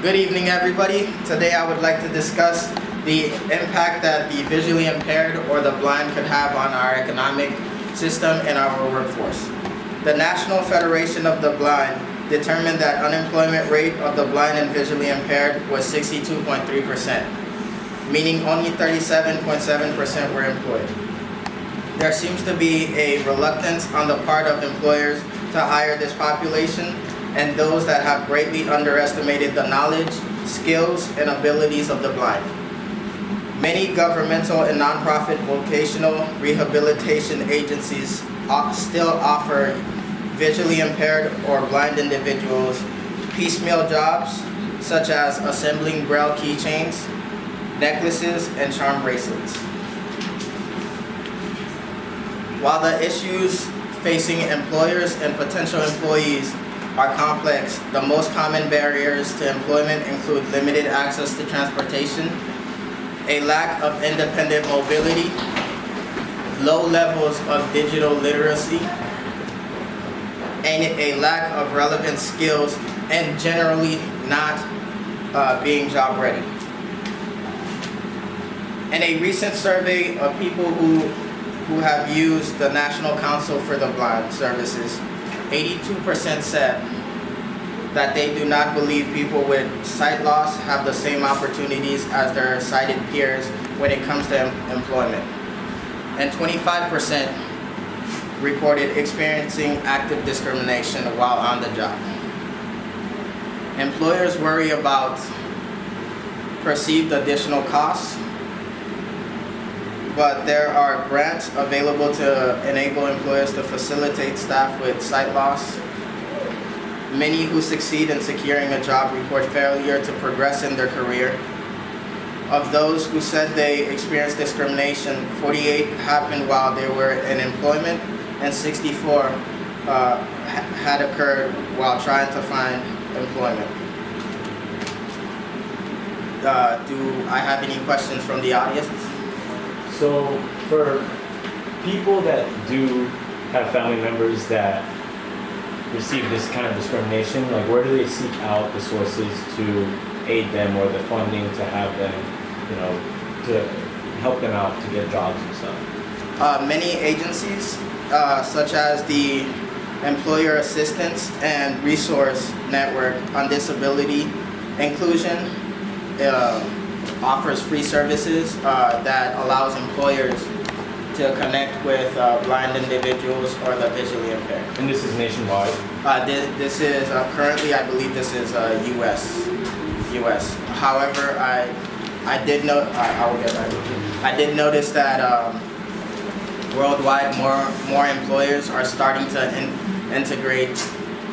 Good evening, everybody. Today I would like to discuss the impact that the visually impaired or the blind could have on our economic system and our workforce. The National Federation of the Blind determined that unemployment rate of the blind and visually impaired was 62.3%, meaning only 37.7% were employed. There seems to be a reluctance on the part of employers to hire this population, and those that have greatly underestimated the knowledge, skills, and abilities of the blind. Many governmental and nonprofit vocational rehabilitation agencies still offer visually impaired or blind individuals piecemeal jobs, such as assembling Braille keychains, necklaces, and charm bracelets. While the issues facing employers and potential employees are complex, the most common barriers to employment include limited access to transportation, a lack of independent mobility, low levels of digital literacy, and a lack of relevant skills, and generally not being job ready. In a recent survey of people who have used the National Council for the Blind services, 82% said that they do not believe people with sight loss have the same opportunities as their sighted peers when it comes to employment. And 25% reported experiencing active discrimination while on the job. Employers worry about perceived additional costs, but there are grants available to enable employers to facilitate staff with sight loss. Many who succeed in securing a job report failure to progress in their career. Of those who said they experienced discrimination, 48 happened while they were in employment, and 64 had occurred while trying to find employment. Do I have any questions from the audience? So for people that do have family members that receive this kind of discrimination, like where do they seek out the sources to aid them or the funding to have them, to help them out to get jobs and stuff? Many agencies, such as the Employer Assistance and Resource Network on Disability Inclusion, offers free services that allows employers to connect with blind individuals or the visually impaired. And this is nationwide? This is currently, I believe this is US. However, I did note, I will get back to you. I did notice that worldwide more employers are starting to integrate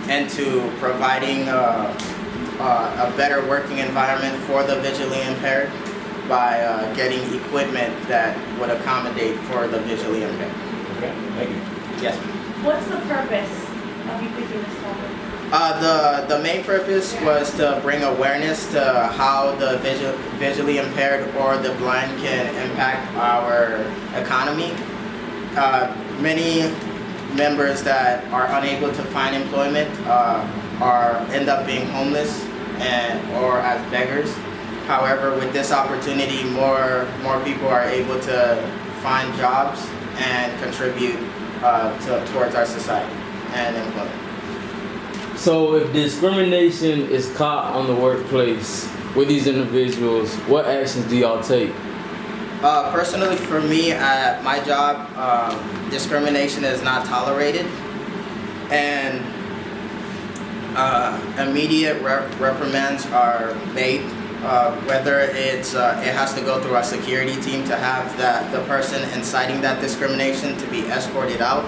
into providing a better working environment for the visually impaired by getting equipment that would accommodate for the visually impaired. Okay, thank you. Yes. What's the purpose of you picking this topic? The main purpose was to bring awareness to how the visually impaired or the blind can impact our economy. Many members that are unable to find employment end up being homeless or as beggars. However, with this opportunity, more people are able to find jobs and contribute towards our society and employment. So if discrimination is caught on the workplace with these individuals, what actions do y'all take? Personally, for me, at my job, discrimination is not tolerated, and immediate reprimands are made. Whether it has to go through our security team to have the person inciting that discrimination to be escorted out,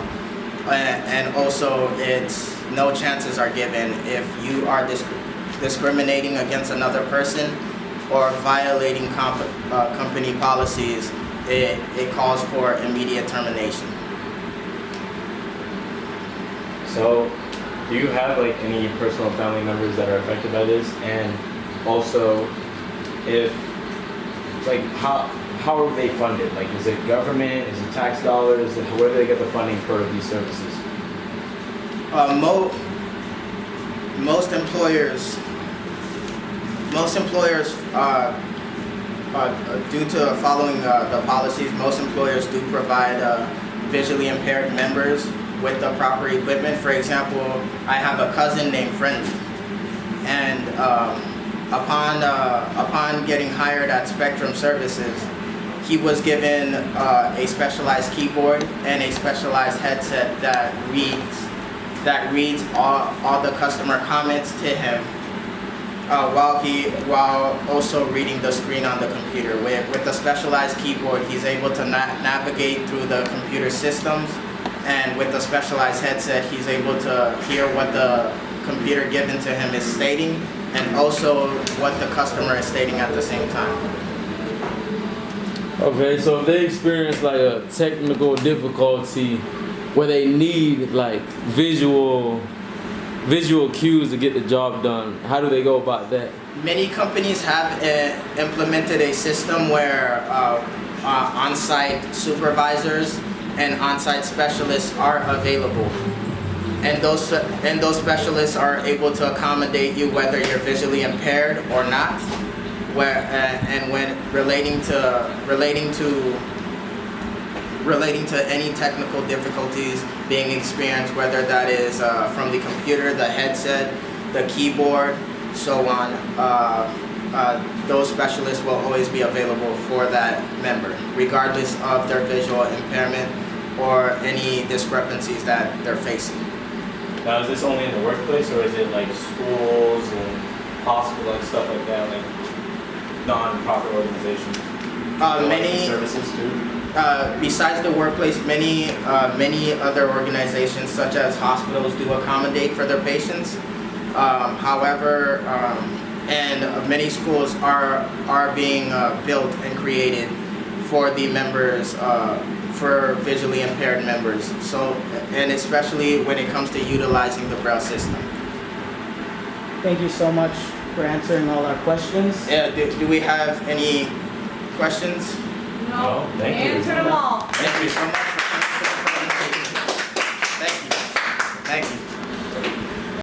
and also no chances are given if you are discriminating against another person or violating company policies. It calls for immediate termination. So do you have like any personal family members that are affected by this? And also, how are they funded? Like, is it government? Is it tax dollars? Where do they get the funding for these services? Most employers most employers, due to following the policies, most employers do provide visually impaired members with the proper equipment. For example, I have a cousin named Friendly, and upon getting hired at Spectrum Services, he was given a specialized keyboard and a specialized headset that reads all the customer comments to him, while also reading the screen on the computer. With the specialized keyboard, he's able to navigate through the computer systems, and with the specialized headset, he's able to hear what the computer given to him is stating, and also what the customer is stating at the same time. Okay, so if they experience like a technical difficulty where they need like visual cues to get the job done, how do they go about that? Many companies have implemented a system where on-site supervisors and on-site specialists are available, and those specialists are able to accommodate you whether you're visually impaired or not. And when relating to any technical difficulties being experienced, whether that is from the computer, the headset, the keyboard, so on, those specialists will always be available for that member, regardless of their visual impairment or any discrepancies that they're facing. Now, is this only in the workplace, or is it like schools and hospitals and stuff like that, like non-profit organizations? Many services too. Besides the workplace, many other organizations, such as hospitals, do accommodate for their patients. However, and many schools are being built and created for the members, for visually impaired members. So, and especially when it comes to utilizing the Braille system. Thank you so much for answering all our questions. Do we have any questions? No, thank you. Answer them all. Thank you so much for coming to the presentation. Thank you. Thank you.